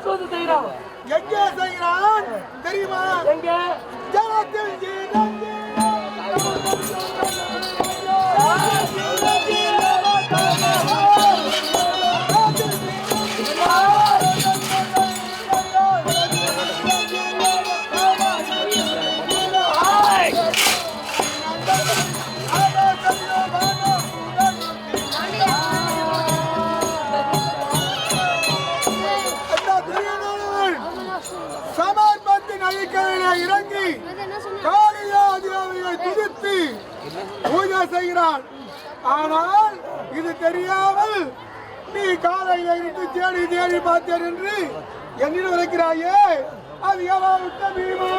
சூது செய்யறான். எங்கே செய்கிறான் தெரியுமா? எங்க? ஜலத்தில் இறங்கி காளியாதேவியை துதித்து பூஜை செய்கிறான். ஆனால் இது தெரியாமல் நீ காலையில இருந்து தேடி தேடி பார்த்தேன் என்று என்னிடம் இருக்கிறாயே, அது எவ்வளவு விட்ட பீமா?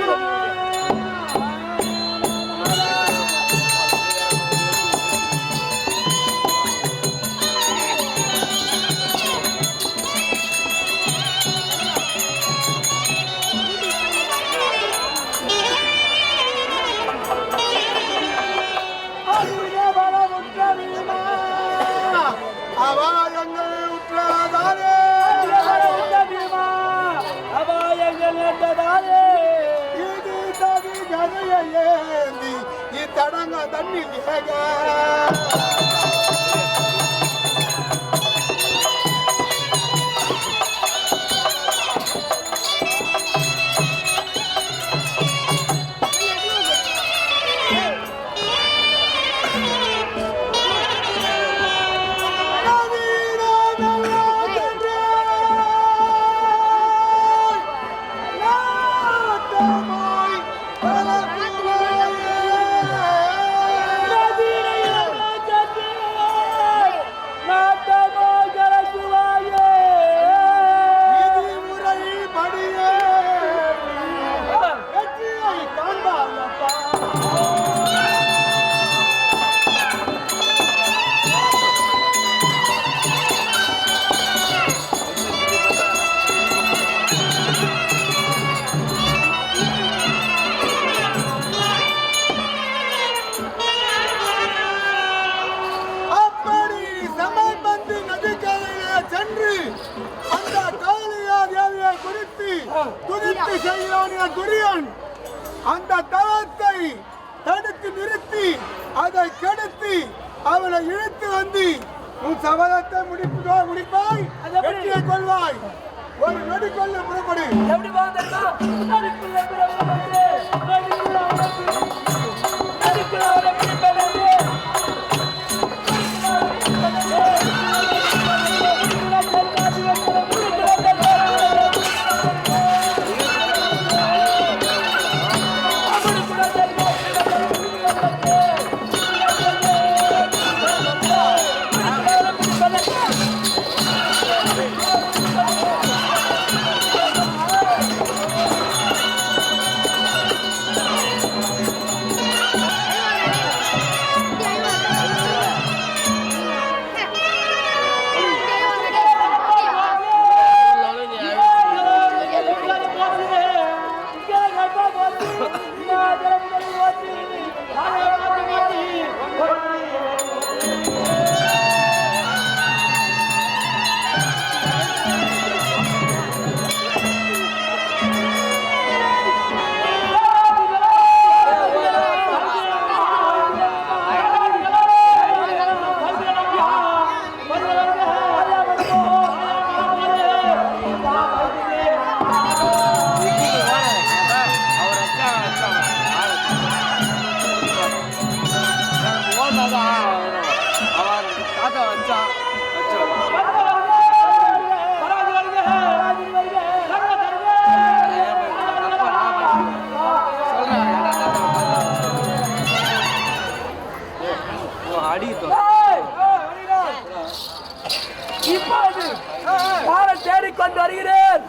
தடங்க தண்ணி அந்த தளத்தை தடுத்து நிறுத்தி அதை கெடுத்து அவனை இழுத்து வந்து உன் சபதத்தை முடிப்பாய், வெற்றியை கொள்வாய். ஒரு நொடி கொள்ள புறப்படு. தேடிக்கொண்டு வருகிறேன்.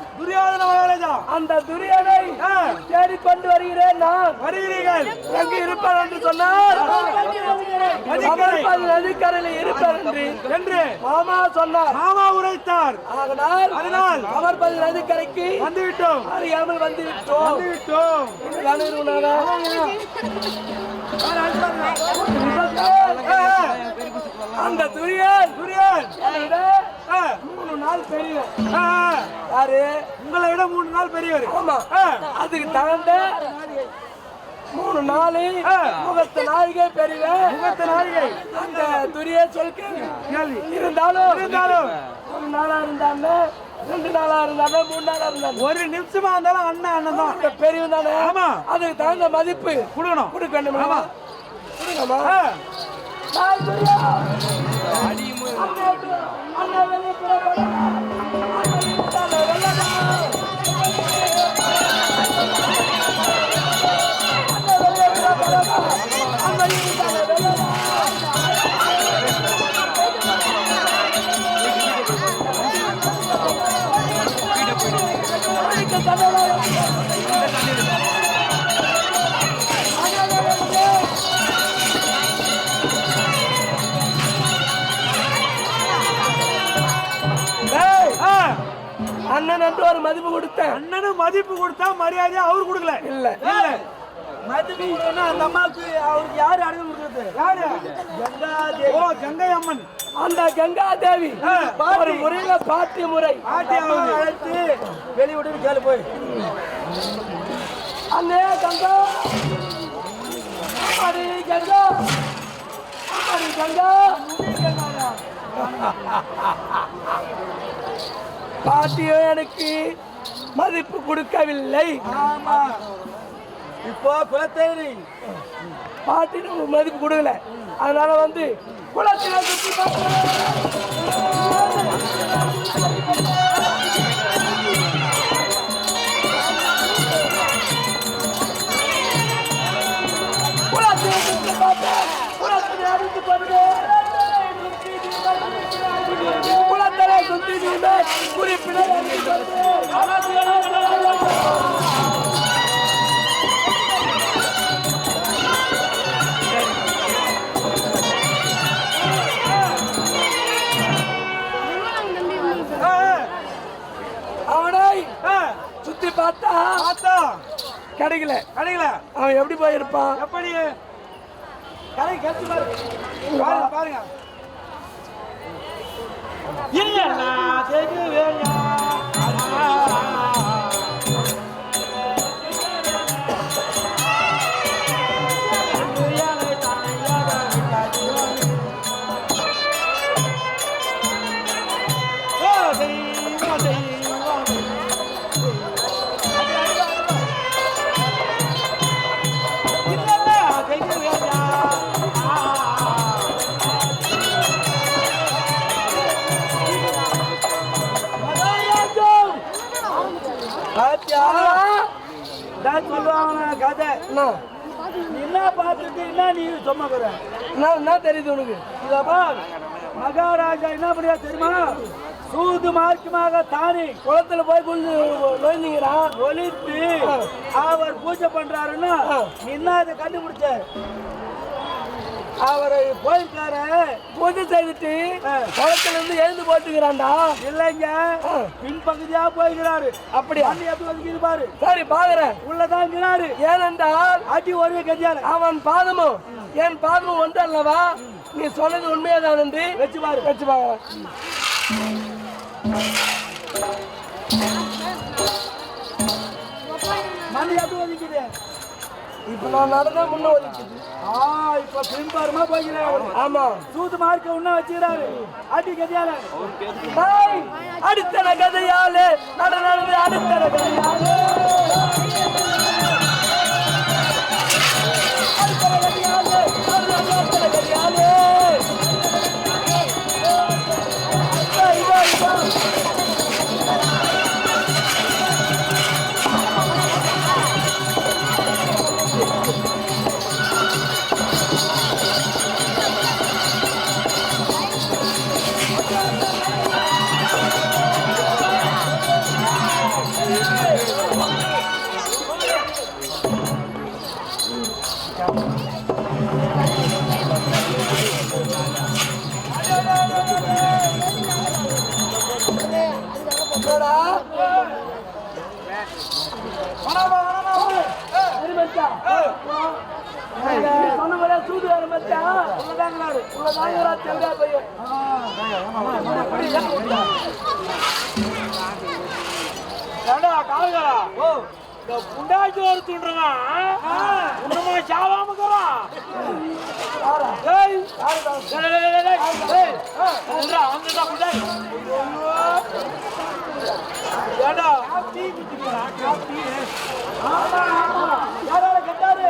அந்த துரியோதனை தேடிக்கொண்டு வருகிறேன். நான் வருகிறீர்கள் எங்கு இருப்பார் என்று சொன்னார். நதிக்கரையில் இருப்பார் என்று மாமா சொன்னார். மாமா உரைத்தார். அதனால் அமர்பதி நதிக்கரைக்கு வந்துவிட்டோம். அறியாமல் வந்துவிட்டோம். அந்த துரியன் 3 நாள் பெரியவர். யாரு? உங்களை விட 3 நாள் பெரியவர். ஆமா. அதுக்கு தகுந்த 3 நாள் முகத்து நாளிகை பெரியவர். முகத்து நாளிகை அந்த துரிய சொல்க இருந்தாலும் 1 நாளா இருந்தாலும் 2 நாளா இருந்தாலும் 3 நாளா இருந்தாலும் 1 நிமிஷமா இருந்தாலும் அண்ணன் தான் பெரியவன் தானே. ஆமா. அதுக்கு தகுந்த மதிப்பு கொடுக்கணும். கொடுக்க வேண்டும். ஆமா. அண்ணன் என்று ஒரு மதிப்பு கொடுத்தேன். அண்ணனும் மதிப்பு கொடுத்தா மரியாதையா அவரு கொடுக்கல. இல்ல மதிப்பு கொடுத்தா அந்த அம்மாவுக்கு அவருக்கு யாரு அடகு கொடுத்தது? யாரு? கங்காதேவி. ஓ, கங்கை அம்மன். அந்த கங்கா தேவி ஒரு முறையில பாட்டி முறை அழைத்து வெளிவிட்டு கேளு போய் அண்ணே கங்கா அடி கங்கா அடி கங்கா பாட்டியோ எனக்கு மதிப்பு கொடுக்கவில்லை. இப்போ குலத்தேரி பாட்டி மதிப்பு கொடுக்கல. அதனால வந்து குளத்தில சுத்தி குளத்தலை சுத்தி குறிப்பினர் சுத்தி பார்த்தா கிடைக்கல. அவன் எப்படி போயிருப்பான்? எப்படி கடை கழிச்சு பாருங்க. கதை என்ன பார்த்துட்டு என்ன நீ சும்மா என்ன தெரியுது உனக்கு? மகாராஜா என்ன பண்ணியா தெரியுமா? சூது மார்க்கமாக தானே குளத்துல போய் நோய்ந்துங்கிறான். ஒழித்து அவர் பூஜை பண்றாருன்னா என்ன அதை கண்டுபிடிச்ச? அவரை போயிருக்காரு பூஜை செய்துட்டு குளத்துல இருந்து எழுந்து போட்டுக்கிறான்டா. இல்லைங்க, பின்பகுதியா போய்கிறாரு. அப்படி எப்படி பாரு. சரி பாக்குறேன். உள்ளதான் இருக்கிறாரு. ஏனென்றால் அடி ஒரே கஞ்சால அவன் பாதமும் என் பாதமும் ஒன்று அல்லவா? நீ சொன்னது உண்மையாதான் என்று வச்சு பாரு. வச்சு பாக்குறேன். மணி எப்படி ஒதுக்குது? இப்ப நான் நடந்தா முன்ன ஒதுக்குது. இப்ப பின்பாருமா போய்கிறாரு. ஆமா, சூது மார்க்க உன்ன வச்சுக்கிறாரு. அடி கதையால அடுத்தன கதையாலே நடந்து அடுத்தன கதையாலே சூது வேற மச்சான். உள்ளதாங்கிறாரு. உள்ளதாங்கிறா தெளிவா பையன். ஏண்டா காலகாலா இந்த புண்டாச்சி ஒரு துண்டுறான் இன்னுமா சாவாமக்கிறான் ஏண்டா யாரால கட்டாரு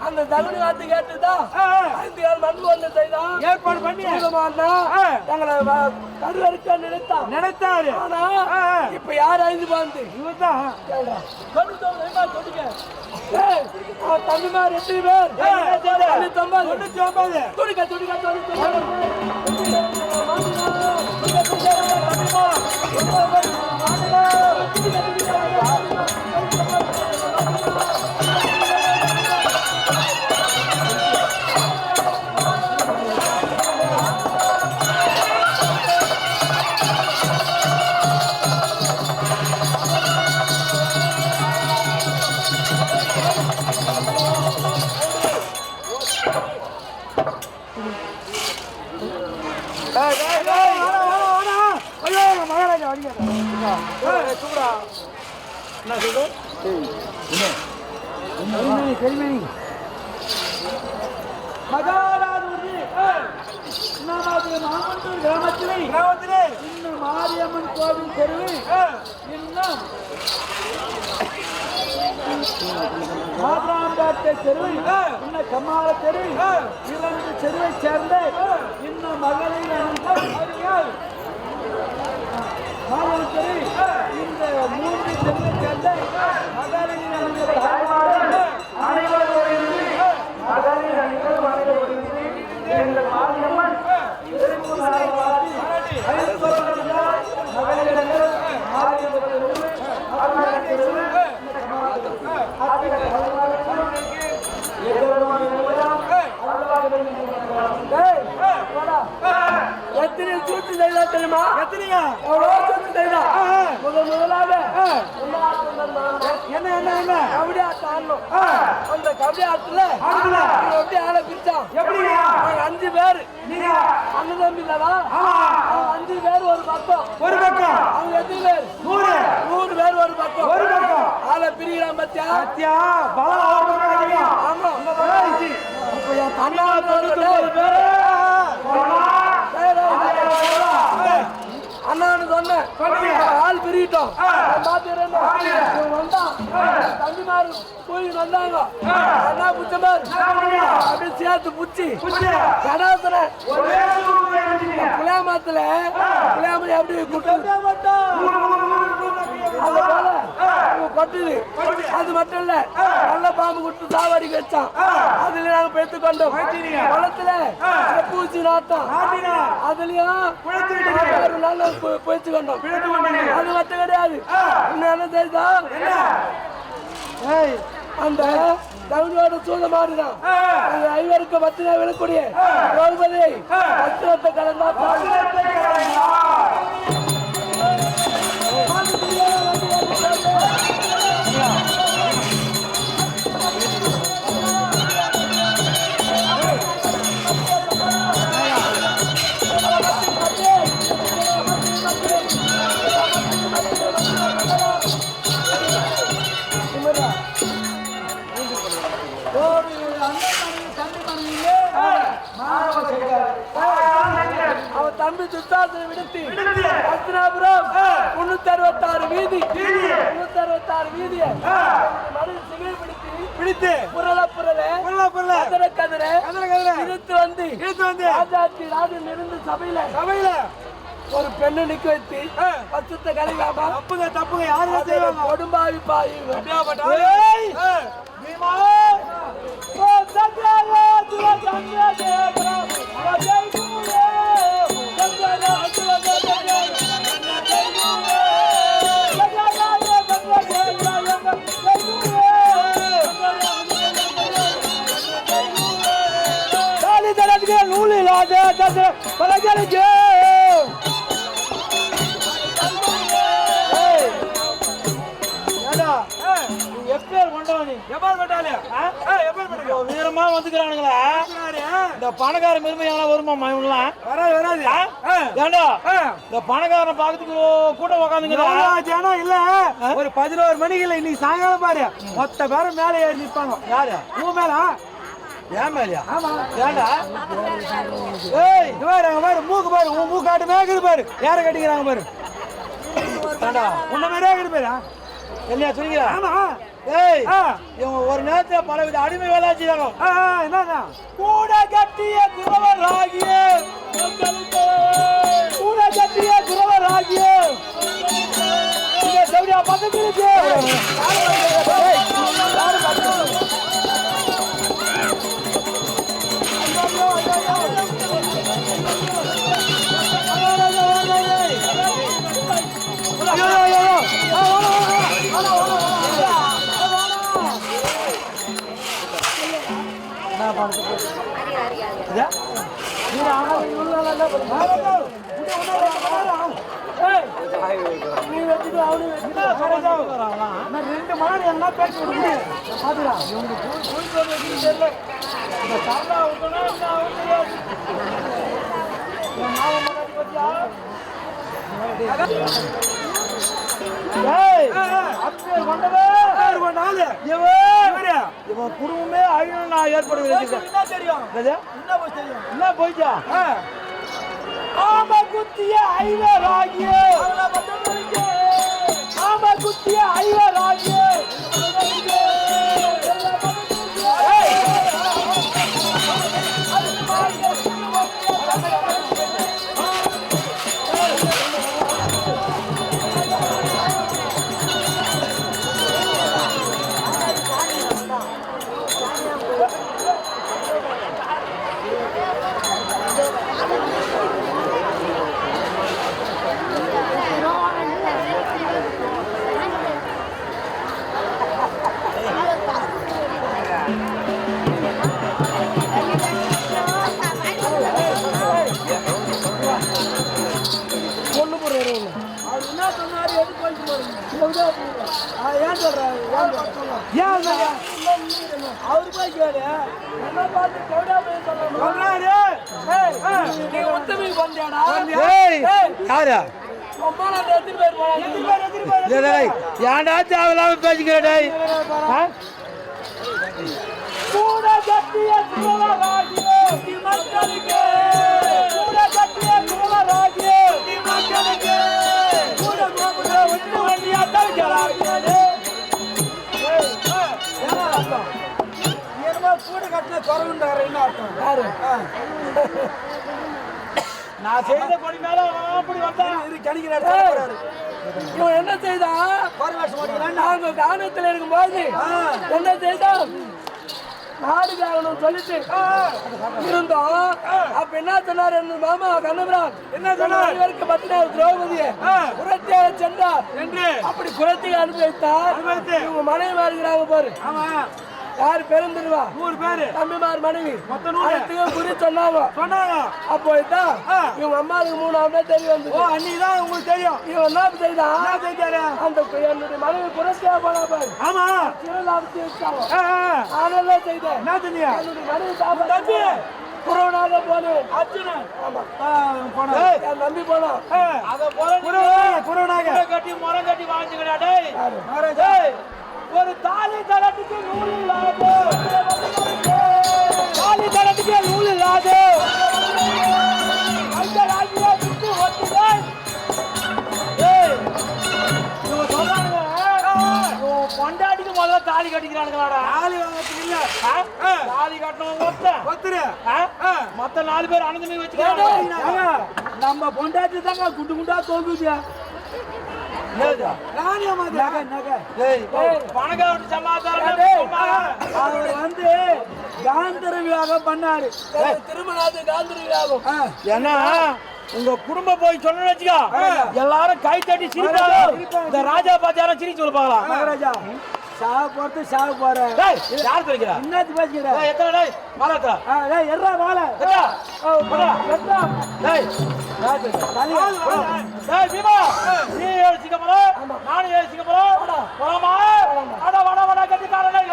அந்த தகுதி வார்த்தை கேட்டுதான் மண் ஒன்று செய்தான் ஏற்பாடு பண்ணி எங்களை கருவறுக்க நினைத்தாரு ஆனா இப்ப யார் ஐந்து பாந்து இவர்தான் தம்பிமார் 8 பேர் 99 துடிக்க கிராமத்திலே இன்னும் மாரியம்மன் கோவில் தெருவில் இன்னும் மாதராம்பேட்டை தெருவில் இன்னும் கம்மாள தெருவில் 2 தெருவை சேர்ந்த இன்னும் மகளிர் இந்த 3 தெருவை சேர்ந்த மகளிர் எத்தனை சூழ்ச்சி செய்தா தெரியுமா? எவ்வளோ சூழ்ச்சி செய்தா? முதலாக என்ன கபடி ஆட்டம் ஆடணும். அந்த கபடி ஆட்டத்துல எப்படி ஆள பிரிச்சான்? 5 பேர் அண்ணன் தம்பி இல்லவா? 5 பேர் ஒரு பக்கம் அவங்க எத்தனை பேர்? 100 பேர் ஒரு பக்கம் ஆளை பிரிக்கிறான் பத்தியா? ஆமா அண்ணான்னு சொன்னேன் ஆள் பிரிட்டோம் தம்பிமாரு போய் வந்தாங்க அண்ணா புச்சமார் அப்படி சேர்த்து புச்சி கடாசன புளியாமத்துல புளியாமலை எப்படி கொட்டுது. அது மட்டும் இல்ல நல்ல பாம்பு குட்டு சாவாடிக்கு வச்சான். அதுல நாங்க பெற்று கொண்டோம். குளத்துல பூச்சி நாட்டம் அதுலயும் நல்ல போயிச்சு கொண்டோம். அது மட்டும் கிடையாது. இன்னும் என்ன தெரியுதா? அந்த தகுதியோட சூழ மாறிதான் அந்த 5 பத்தினா விழக்கூடிய திரௌபதியை பத்திரத்தை கலந்தா தம்பி துத்தாசனை விடுத்தி அஸ்தினாபுரம் 366 வீதி 366 வீதியை மனு சிகை பிடித்து பிடித்து புரள கதிர கதிர இழுத்து வந்து ராஜாத்தி ராஜன் இருந்து சபையில ஒரு பெண்ணு நிக்க வச்சு பச்சத்தை கலைவாமா. தப்புங்க யாரு செய்வாங்க? கொடும்பாவி பாய் நூல் இல்லாத பலகருக்கு வீரமா வந்துக்கிறானுங்களா? இந்த பணக்கார பெருமையான வருமா இவங்களாம்? வராது ஏண்டா இந்த பணக்காரனை பாக்கிறதுக்கு கூட்டம் உக்காந்துங்களா? ஜனம் இல்ல. ஒரு 11 மணிக்கு இல்ல, இன்னைக்கு சாயங்காலம் பாரு மொத்த பேரும் மேலே ஏறி நிற்பாங்க. யாரு? உன் மேல? ஏன் மேலையா? ஆமா. ஏண்டா? ஏய் பாரு பாரு, மூக்கு பாரு, உன் மூக்காட்டு மேய்க்குது பாரு, யார கட்டிக்கிறாங்க பாரு. ஏண்டா உன்ன மாதிரியே இருக்குது பாரு. இல்லையா சொல்லிக்கிறா? ஆமா. ஏய் இவங்க ஒரு நேரத்துல பல வித அடிமை வேலை செய்யறாங்க. என்னன்னா கூட கட்டிய குறவராகிய சௌரியா பக்கத்திற்கு ரெண்டு மாடு என்ன பேச்சு குடும்பமே அழியும் நான் ஏற்படுகிறேன் தெரியும். என்ன போயிட்டா? ஆமா குத்திய ஐவராகிய அவரு போய் கேளு. என்ன பார்த்து கவுடா போய் சொல்றாரு. நீ ஒத்தமை வந்தியாடா? யாரு? ஏன்டா தேவையில்லாம பேசிக்கிறே? கூட கட்டிய குறவராகிய மக்களுக்கு கூட கோபுர ஒன்று வண்டியா தவிக்கிறார்கள். கூட கட்டின குறவுண்டாரு என்ன அர்த்தம்? யாரு? நான் செய்த படி மேல அப்படி வந்தான் கணிக்கிறாரு. இவன் என்ன செய்தான்? நாங்க கானத்துல இருக்கும்போது என்ன செய்தான்? நாடு காரணம் சொல்லிட்டு இருந்தோம். அப்ப என்ன சொன்னார்? மாமா கண்ணபுரான் என்ன சொன்னார்? 10 திரௌபதியை குரத்தியாக சென்றார் என்று அப்படி குரத்தியை அனுப்பி வைத்தார். இவங்க மனைவி இருக்கிறாங்க பாரு. யாரு பெருந்துருவா 100 பேரு தம்பிமார் மனைவி குறி சொன்னாங்க. அப்போ இதான் இவங்க அம்மாவுக்கு 3 தெரிய வந்து அன்னைக்குதான் உங்களுக்கு தெரியும். இவன் என்ன செய்தான்? அந்த என்னுடைய மனைவி குரத்தியா போனா பாரு. ஆமா திருவிழாவுக்கு வச்சாங்க. ஆனதான் செய்தேன். என்ன செஞ்சியா? என்னுடைய மனைவி தம்பி குறவனாக போனேன். அர்ஜுனன் என் நம்பி போனான். அத போல குறவனாக கட்டி முறம் கட்டி வாழ்ந்துக்கிறாடே. ஒரு தாலி தரத்துக்கு நூல் இல்லாது, தாலி தரத்துக்கு நூல் இல்லாது அந்த ராஜ்யத்துக்கு ஒத்துதான். இவங்க சொல்றாங்க பொண்டாட்டிக்கு முதல்ல தாலி கட்டிக்கிறானுங்களாடா தாலி வாங்கறதுக்கு இல்ல தாலி கட்டணும் ஒத்துரு மத்த 4 பேர் அனந்தமே வச்சுக்கிறாங்க நம்ம பொண்டாட்டி தாங்க குண்டு குண்டா தோல்வியா பணக்கார சமாதானம் அவர் வந்து காந்தர விவாகம் பண்ணாரு திருமணத்து காந்தர விவாகம் ஏன்னா உங்க குடும்பம் போய் சொன்னு வச்சுக்கோ எல்லாரும் கை தட்டி சிரிப்பாங்க இந்த ராஜா பார்த்து யாரும் சிரிச்சு சொல்லுப்பாங்களா மகாராஜா சாக போறது சாக போற யார் தெரிக்கிறா என்னத்து பேசிக்கிற எத்தனை டேய் மாலாத்தா டேய் எர்ரா வாள எத்தா எர்ரா டேய் டேய் பீமா நீ ஏசிக்க போற நான் ஏசிக்க போறோம் போலாமா அட வட வட கட்டி காரணம்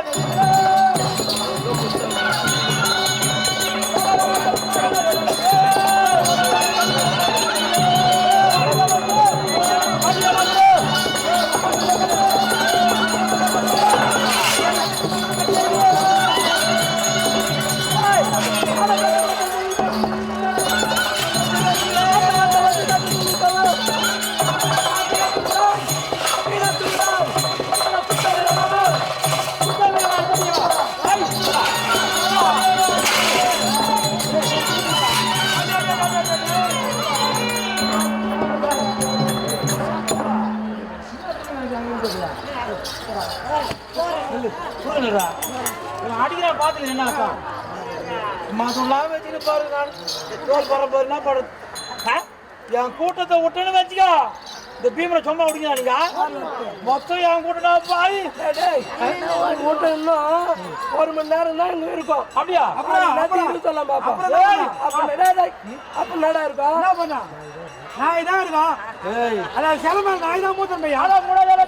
அடிக்கிறான் பாத்துக்கிறேன் என்ன அக்கா மாசம்லாம் வச்சுன்னு பாரு நான் தோல் பரப்பு என்ன பாடு என் கூட்டத்தை விட்டுன்னு வச்சுக்கோ இந்த பீமனை சும்மா விடுங்க நீங்க மொத்தம் என் கூட்டம் பாய் கூட்டம் இன்னும் 1 மணி நேரம் தான் இங்க இருக்கும் அப்படியா சொல்லலாம் பாப்பா அப்ப நடா இருக்கும் என்ன பண்ணா நான் இதான் இருக்கோம் அதான் செலவு நான் தான் மூத்தன் பையன் அதான் கூட வேலை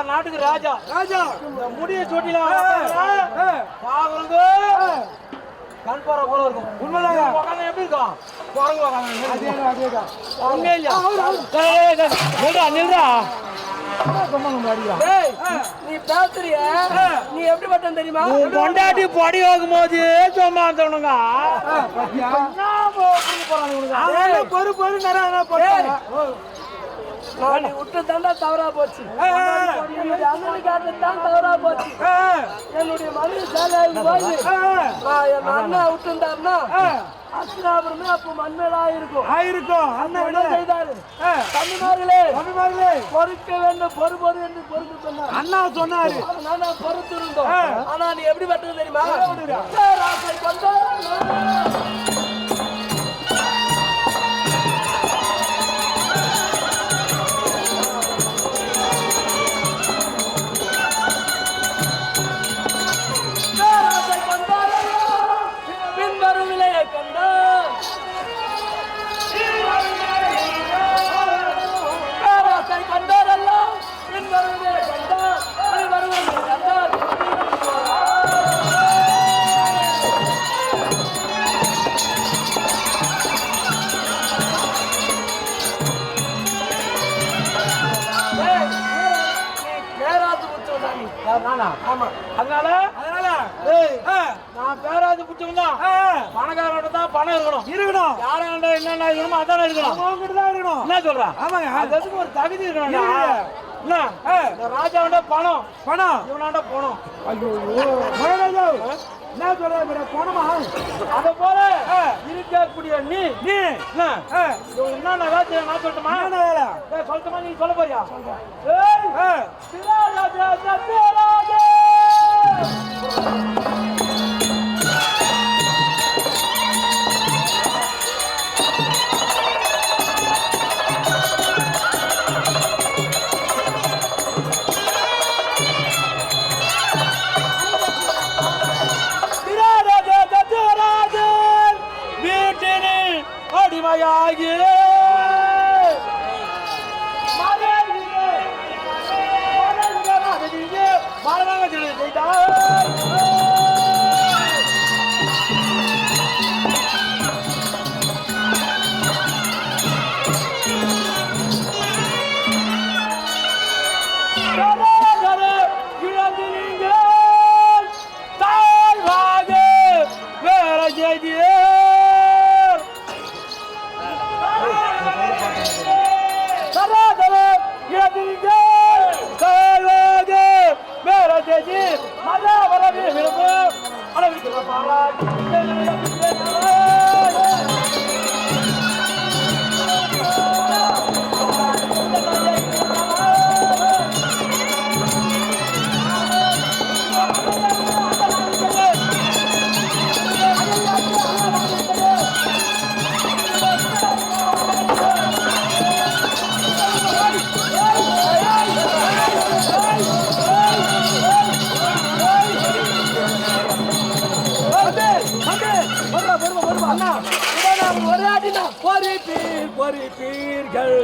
நாட்டுக்கு ராஜா ராஜா முடிய சொட்டிலாம் பாக்குறது கண் போற போல இருக்கும் உண்மைதான் உட்காந்து எப்படி இருக்கும் குரங்கு உட்காந்து நில்றா நீ பேசுறிய நீ எப்படி பட்டம் தெரியுமா கொண்டாட்டி பொடி வாங்கும் போது சும்மா தோணுங்க பொறு பொறு விட்டு தாண்டா தவறா போச்சு தான் தவறா போச்சு என்னுடைய மனைவி சேலாவுக்கு போய் என் அண்ணா விட்டுருந்தாருன்னா அஸ்தினாபுரமே அப்ப மண்மேலா ஆயிருக்கும் அண்ணன் என்ன செய்தாரு தமிழ்நாடுகளே பொறுக்க வேண்டும் பொறு என்று பொறுக்க சொன்னார் அண்ணா சொன்னாரு நானா பொறுத்து இருந்தோம் ஆனா நீ எப்படி பட்டது தெரியுமா நானா? ஆமா. அதனால ஏய், நான் பேராது பிடிச்சவன் தான். பணக்காரங்கிட்ட தான் பணம் இருக்கணும். யாராண்ட என்னென்ன இருக்கணுமோ அதானே இருக்கணும். என்ன சொல்ற? அதுக்கு ஒரு தகுதி இருக்கணும். என்ன? இந்த ராஜாண்ட பணம் இவனாண்ட பணம். என்ன சொல்ற போனமா? அத போல இருக்கக்கூடிய நீ என்ன வேலை நான் சொல்லட்டுமா? சொல்லட்டுமா? நீ சொல்ல போறியா? அடிமையாகி பொறிப்பீர்கள்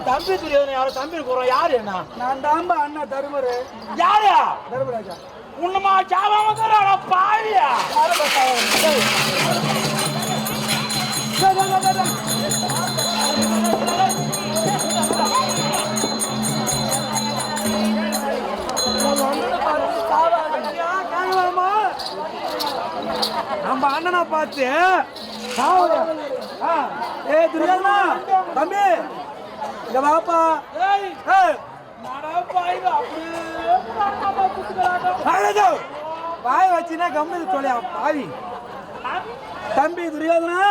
தம்பி துரியோதனை யாரும் தம்பி கூறோம். யாரு என்ன? நான் தாம்பா அண்ணா தருமரு. யாரு? தர்மராஜா. உன்னமா சாவாம தர பாவியா? நம்ம அண்ணனை பார்த்து துரியோதனா தம்பி இங்க வாப்பா. வாய வச்சுனா கம்பெனி சொல்லியா பாவி. தம்பி துரியோதனா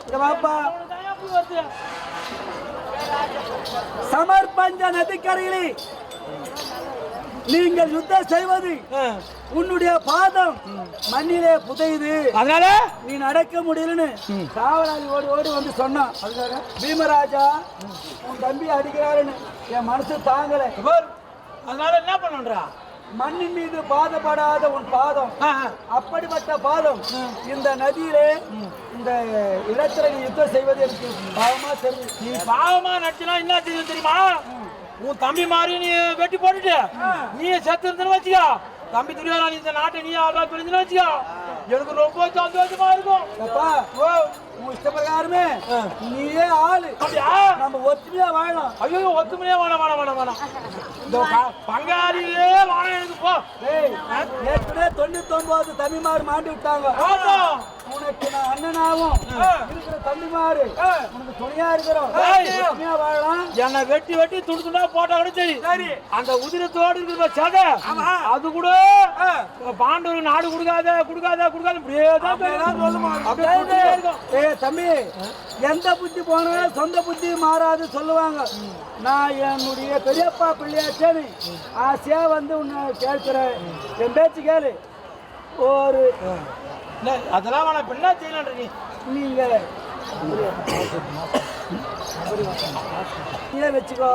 இங்க வாப்பா. சமர்பஞ்ச நதிக்கரையிலே நீங்கள் யுத்தம் செய்வது உன்னுடைய பாதம் மண்ணிலே புதையுது, அதனால நீ நடக்க முடியலன்னு காவலாளி ஓடி ஓடி வந்து சொன்னான். பீமராஜா உன் தம்பி அடிக்கிறாருன்னு என் மனசு தாங்கல. அதனால என்ன பண்ணுறா? மண்ணின் மீது பாதப்படாத உன் பாதம், அப்படிப்பட்ட பாதம் இந்த நதியிலே இந்த இடத்துல நீ யுத்தம் செய்வது எனக்கு பாவமா தெரியும். நீ பாவமா நடிச்சுனா என்ன தெரியும் தெரியுமா? உன் தம்பி மாதிரி நீ வெட்டி போட்டுட்டு நீ செத்து இருந்துன்னு வச்சுக்கோ. தம்பி துரியோதனா இந்த நாட்டை நீ ஆளா புரிஞ்சுன்னு வச்சுக்கோ. எனக்கு ரொம்ப சந்தோஷமா இருக்கும். உன் இஷ்ட பிரகாரமே நீயே ஆளு. நம்ம ஒத்துமையா வாழலாம். ஐயோ ஒத்துமையா வேணாம். இந்த பங்காளியே வாழ எனக்கு போ. ஏற்கனவே 99 தம்பிமாறு மாட்டி விட்டாங்க. உனக்கு நான் அண்ணனாவும் இருக்கிற தம்பிமாறு உனக்கு துணையா இருக்கிறோம். ஒத்துமையா வாழலாம். என்னை வெட்டி வெட்டி துண்டு துண்டா போட்டா கூட சரி. அந்த உதிரத்தோடு இருக்கிற சதை அது கூட பாண்டவர் நாடு கொடுக்காத தம்பி எந்த புத்தி போனாலும் சொந்த புத்தி மாறாது சொல்லுவாங்க. நான் என்னுடைய பெரியப்பா பிள்ளையாச்சேன்னு ஆசையா வந்து உன்னை கேட்கிறேன். என் பேச்சு கேளு. ஒரு அதெல்லாம் வேணாம். இப்ப என்ன செய்யலாம் நீங்க வச்சுக்கோ.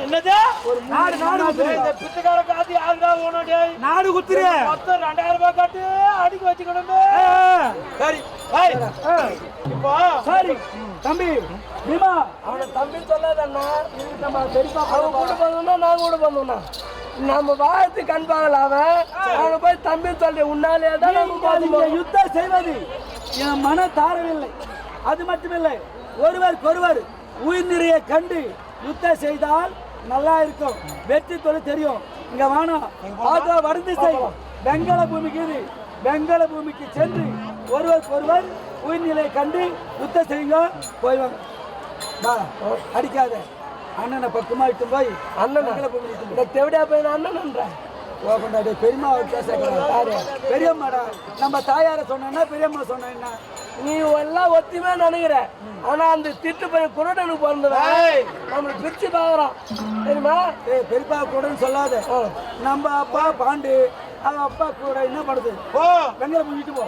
என்னது ஒரு நாடு இந்த பிச்சைக்கார காத்தி நாடு குத்துரு மொத்தம் 2000 ரூபாய் கட்டு அடிக்க வச்சுக்கணும். சரி ஏய், இப்போ சரி தம்பி பீமா அவனை தம்பி சொல்லாதண்ணா நம்ம பெரியப்பா அவன் கூட பண்ணணும்னா நான் கூட பண்ணணும்னா நம்ம வாழ்த்து கண்பாங்கல அவனை போய் தம்பி சொல்லி உன்னாலே தான் நம்ம யுத்தம் செய்வது என் மன தாரவில்லை. அது மட்டுமில்லை, ஒருவருக்கொருவர் உயிர் நிறைய கண்டு யுத்தம் செய்தால் நல்லா இருக்கும். வெற்றி தொழில் தெரியும். இங்க வானம் பார்த்தா வடந்து செய்வோம். வெங்கல பூமிக்கு இது வெங்கல பூமிக்கு சென்று ஒருவருக்கொருவர் உயிர்நிலை கண்டு யுத்தம் செய்யுங்க. போய்வாங்க. அடிக்காத அண்ணனை பக்கமா இட்டு போய் அண்ணன் தெவிடியா போய் அண்ணன் பெரியம்மா பெரியம்மாடா. நம்ம தாயார சொன்னா பெரியம்மா சொன்னா நீ எல்லாம் ஒத்திமே நினைக்கிற. ஆனா அந்த திட்டு பையன் குருடனுக்கு பிறந்தவன் நம்மளுக்கு பிரிச்சு பாக்குறான் தெரியுமா? பெரியப்பா கூடன்னு சொல்லாத. நம்ம அப்பா பாண்டு அவன் அப்பா கூட என்ன பண்ணுது? வெங்கல முடிட்டு போ.